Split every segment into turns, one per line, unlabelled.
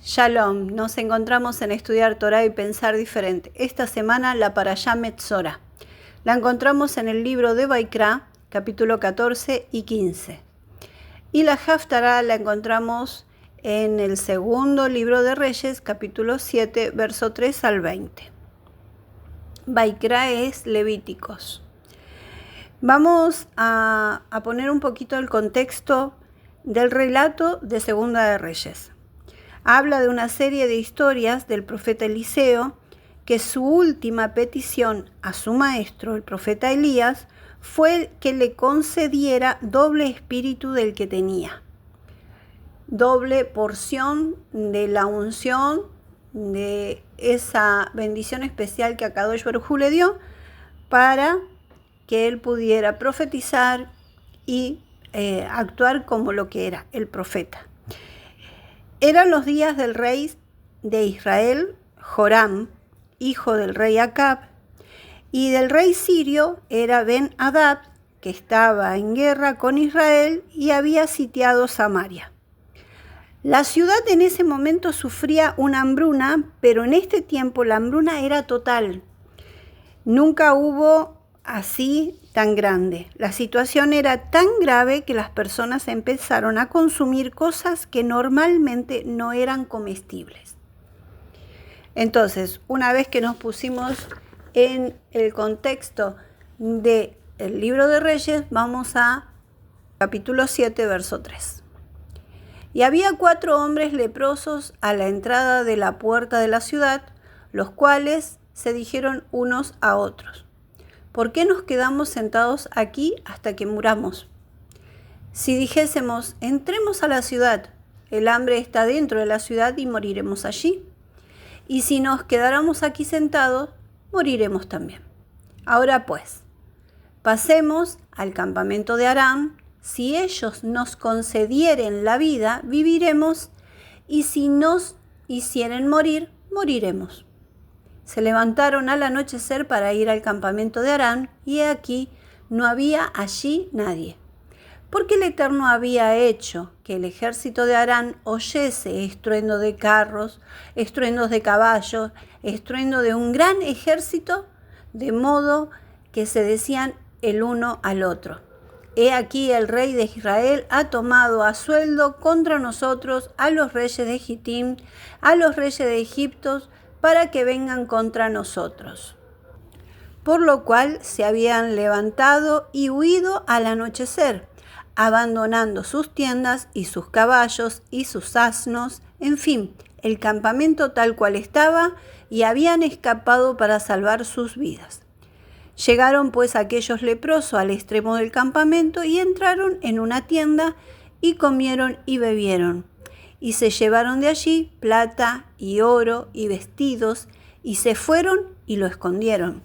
Shalom, nos encontramos en Estudiar Torah y Pensar Diferente. Esta semana la Parashá Metzora. La encontramos en el libro de Vaikra, capítulo 14 y 15. Y la Haftará la encontramos en el segundo libro de Reyes, capítulo 7, verso 3 al 20. Vaikra es Levíticos. Vamos a poner un poquito el contexto del relato de Segunda de Reyes. Habla de una serie de historias del profeta Eliseo, que su última petición a su maestro, el profeta Elías, fue que le concediera doble espíritu del que tenía. Doble porción de la unción, de esa bendición especial que Akadosh Baruj Hu le dio, para que él pudiera profetizar y actuar como lo que era, el profeta. Eran los días del rey de Israel, Joram, hijo del rey Acab, y del rey sirio era Ben-Hadad, que estaba en guerra con Israel y había sitiado Samaria. La ciudad en ese momento sufría una hambruna, pero en este tiempo la hambruna era total. Nunca hubo así tan grande. La situación era tan grave que las personas empezaron a consumir cosas que normalmente no eran comestibles. Entonces, una vez que nos pusimos en el contexto del libro de Reyes, vamos a capítulo 7, verso 3. Y había 4 hombres leprosos a la entrada de la puerta de la ciudad, los cuales se dijeron unos a otros: ¿por qué nos quedamos sentados aquí hasta que muramos? Si dijésemos, entremos a la ciudad, el hambre está dentro de la ciudad y moriremos allí. Y si nos quedáramos aquí sentados, moriremos también. Ahora pues, pasemos al campamento de Aram. Si ellos nos concedieren la vida, viviremos, y si nos hicieren morir, moriremos. Se levantaron al anochecer para ir al campamento de Aram, y aquí no había allí nadie, porque el Eterno había hecho que el ejército de Aram oyese estruendo de carros, estruendos de caballos, estruendo de un gran ejército, de modo que se decían el uno al otro: he aquí el rey de Israel ha tomado a sueldo contra nosotros a los reyes de Gitim, a los reyes de Egipto, para que vengan contra nosotros. Por lo cual se habían levantado y huido al anochecer, abandonando sus tiendas y sus caballos y sus asnos, en fin, el campamento tal cual estaba, y habían escapado para salvar sus vidas. Llegaron pues aquellos leprosos al extremo del campamento y entraron en una tienda y comieron y bebieron. Y se llevaron de allí plata y oro y vestidos, y se fueron y lo escondieron.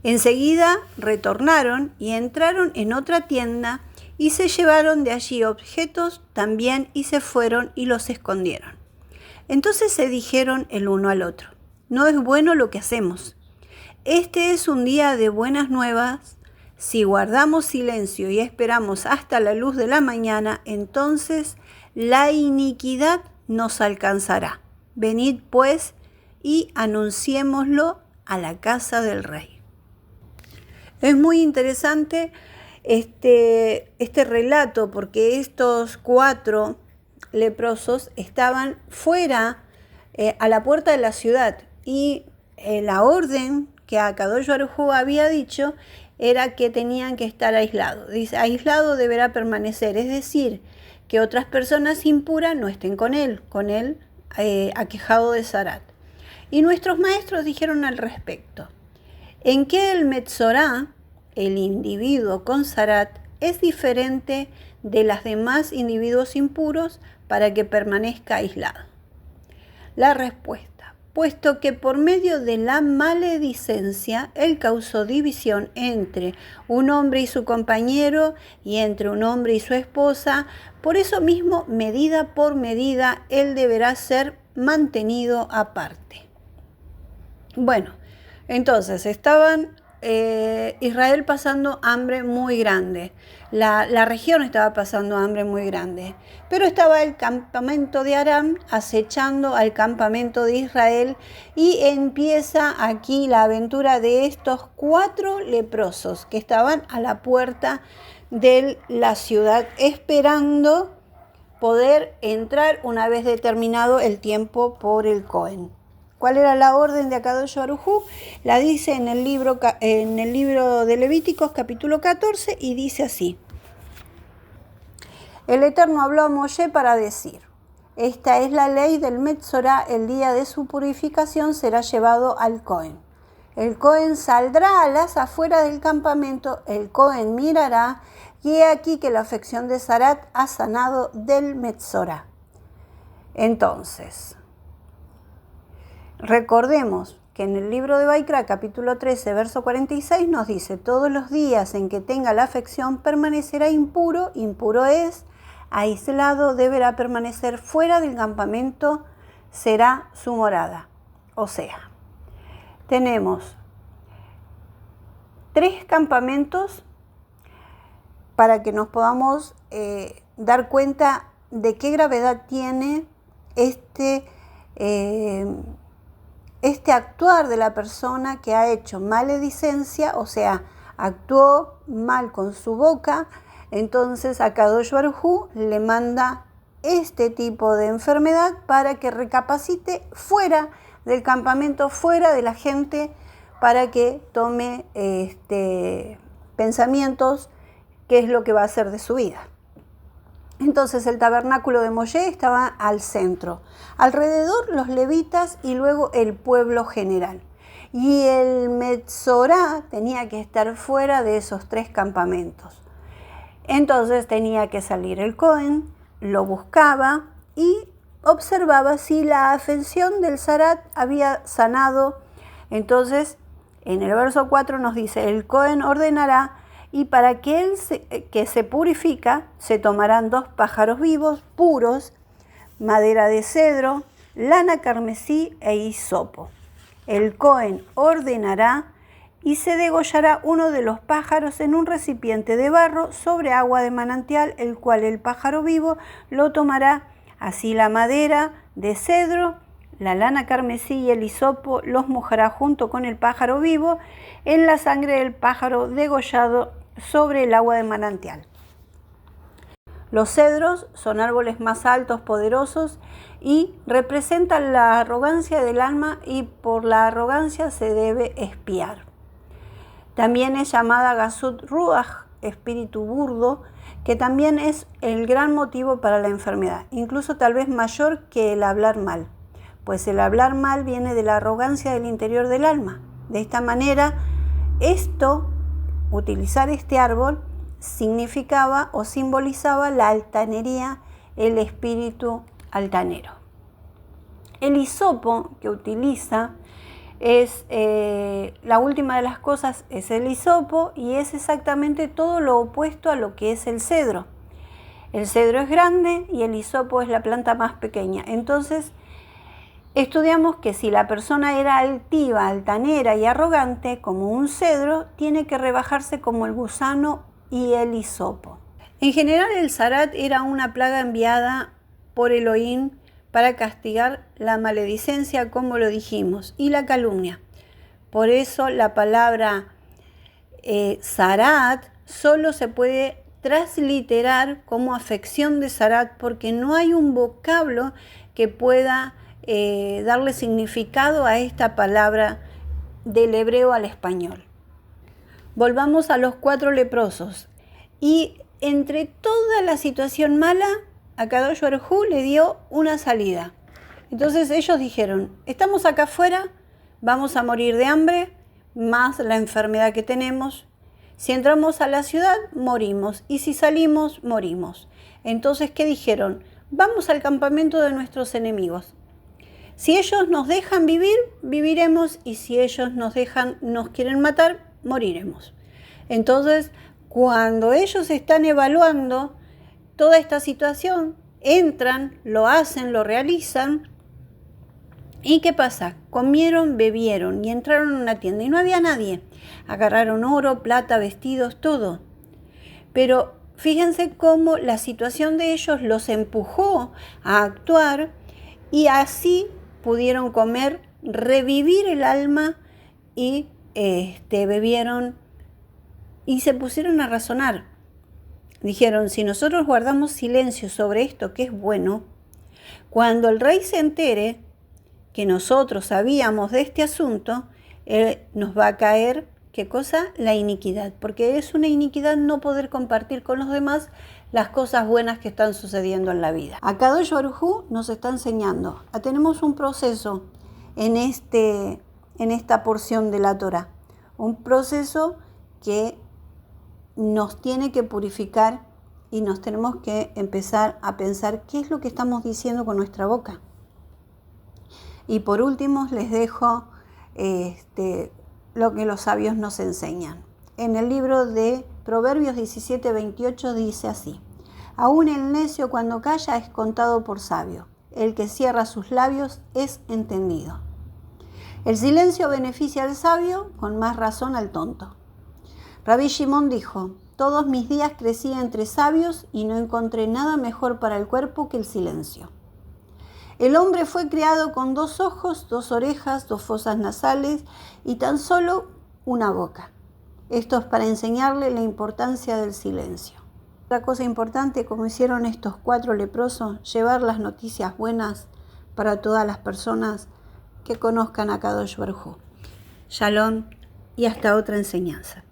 Enseguida retornaron y entraron en otra tienda, y se llevaron de allí objetos también, y se fueron y los escondieron. Entonces se dijeron el uno al otro: no es bueno lo que hacemos. Este es un día de buenas nuevas. Si guardamos silencio y esperamos hasta la luz de la mañana, entonces la iniquidad nos alcanzará. Venid pues y anunciémoslo a la casa del rey. Es muy interesante este relato, porque estos 4 leprosos estaban fuera, a la puerta de la ciudad, y la orden que Akadosh Baruj Hu había dicho era que tenían que estar aislados. Dice, aislado deberá permanecer, es decir, que otras personas impuras no estén con él aquejado de Zarat. Y nuestros maestros dijeron al respecto: en que el Metzorá, el individuo con Zarat, es diferente de los demás individuos impuros para que permanezca aislado. La respuesta: puesto que por medio de la maledicencia él causó división entre un hombre y su compañero, y entre un hombre y su esposa, por eso mismo, medida por medida, él deberá ser mantenido aparte. Bueno, entonces estaban Israel pasando hambre muy grande. La región estaba pasando hambre muy grande. Pero estaba el campamento de Aram acechando al campamento de Israel y empieza aquí la aventura de estos 4 leprosos que estaban a la puerta de la ciudad esperando poder entrar una vez determinado el tiempo por el Cohen. ¿Cuál era la orden de Akadosh Baruj Hu? La dice en el libro de Levíticos, capítulo 14, y dice así. El Eterno habló a Moshe para decir, esta es la ley del Metzorá, el día de su purificación será llevado al Cohen. El Cohen saldrá a las afueras del campamento, el Cohen mirará, y he aquí que la afección de Sarat ha sanado del Metzorá. Entonces, recordemos que en el libro de Vaikra, capítulo 13, verso 46, nos dice, todos los días en que tenga la afección permanecerá impuro, impuro es, aislado, deberá permanecer fuera del campamento, será su morada. O sea, tenemos 3 campamentos para que nos podamos dar cuenta de qué gravedad tiene este actuar de la persona que ha hecho maledicencia, o sea, actuó mal con su boca. Entonces a Akadosh Baruj Hu le manda este tipo de enfermedad para que recapacite fuera del campamento, fuera de la gente, para que tome pensamientos, qué es lo que va a hacer de su vida. Entonces el tabernáculo de Moshe estaba al centro, alrededor los levitas y luego el pueblo general. Y el Metzorá tenía que estar fuera de esos 3 campamentos. Entonces tenía que salir el Cohen, lo buscaba y observaba si la afección del Sarat había sanado. Entonces en el verso 4 nos dice, el Cohen ordenará, y para que él que se purifica, se tomarán 2 pájaros vivos, puros, madera de cedro, lana carmesí e hisopo. El Cohen ordenará y se degollará uno de los pájaros en un recipiente de barro sobre agua de manantial, el cual el pájaro vivo lo tomará. Así la madera de cedro, la lana carmesí y el hisopo los mojará junto con el pájaro vivo en la sangre del pájaro degollado sobre el agua de manantial. Los cedros son árboles más altos, poderosos, y representan la arrogancia del alma, y por la arrogancia se debe expiar. También es llamada Gasut Ruach, espíritu burdo, que también es el gran motivo para la enfermedad, incluso tal vez mayor que el hablar mal, pues el hablar mal viene de la arrogancia del interior del alma. De esta manera, utilizar este árbol significaba o simbolizaba la altanería, el espíritu altanero. El hisopo que utiliza es la última de las cosas, es el hisopo, y es exactamente todo lo opuesto a lo que es el cedro. El cedro es grande y el hisopo es la planta más pequeña. Entonces, estudiamos que si la persona era altiva, altanera y arrogante, como un cedro, tiene que rebajarse como el gusano y el hisopo. En general, el Sarat era una plaga enviada por Elohim para castigar la maledicencia, como lo dijimos, y la calumnia. Por eso la palabra Sarat solo se puede transliterar como afección de Sarat, porque no hay un vocablo que pueda darle significado a esta palabra del hebreo al español. Volvamos a los 4 leprosos. Y entre toda la situación mala, Akadosh Baruj Hu le dio una salida. Entonces ellos dijeron, estamos acá afuera, vamos a morir de hambre, más la enfermedad que tenemos. Si entramos a la ciudad, morimos, y si salimos, morimos. Entonces, ¿qué dijeron? Vamos al campamento de nuestros enemigos. Si ellos nos dejan vivir, viviremos, y si ellos nos quieren matar, moriremos. Entonces, cuando ellos están evaluando toda esta situación, entran, lo hacen, lo realizan, ¿Y qué pasa? Comieron, bebieron y entraron en una tienda y no había nadie. Agarraron oro, plata, vestidos, todo. Pero fíjense cómo la situación de ellos los empujó a actuar y así pudieron comer, revivir el alma y bebieron y se pusieron a razonar. Dijeron, si nosotros guardamos silencio sobre esto que es bueno, cuando el rey se entere que nosotros sabíamos de este asunto, nos va a caer, ¿qué cosa? La iniquidad, porque es una iniquidad no poder compartir con los demás las cosas buenas que están sucediendo en la vida. Akadosh Baruj Hu nos está enseñando, tenemos un proceso en esta porción de la Torá, un proceso que nos tiene que purificar y nos tenemos que empezar a pensar qué es lo que estamos diciendo con nuestra boca. Y por último les dejo lo que los sabios nos enseñan. En el libro de Proverbios 17:28 dice así: aún el necio cuando calla es contado por sabio, el que cierra sus labios es entendido. El silencio beneficia al sabio, con más razón al tonto. Rabbi Shimon dijo: todos mis días crecí entre sabios y no encontré nada mejor para el cuerpo que el silencio. El hombre fue creado con 2 ojos, 2 orejas, 2 fosas nasales y tan solo una boca. Esto es para enseñarle la importancia del silencio. Otra cosa importante, como hicieron estos 4 leprosos, llevar las noticias buenas para todas las personas que conozcan a Kadosh Baruj Hu. Shalom y hasta otra enseñanza.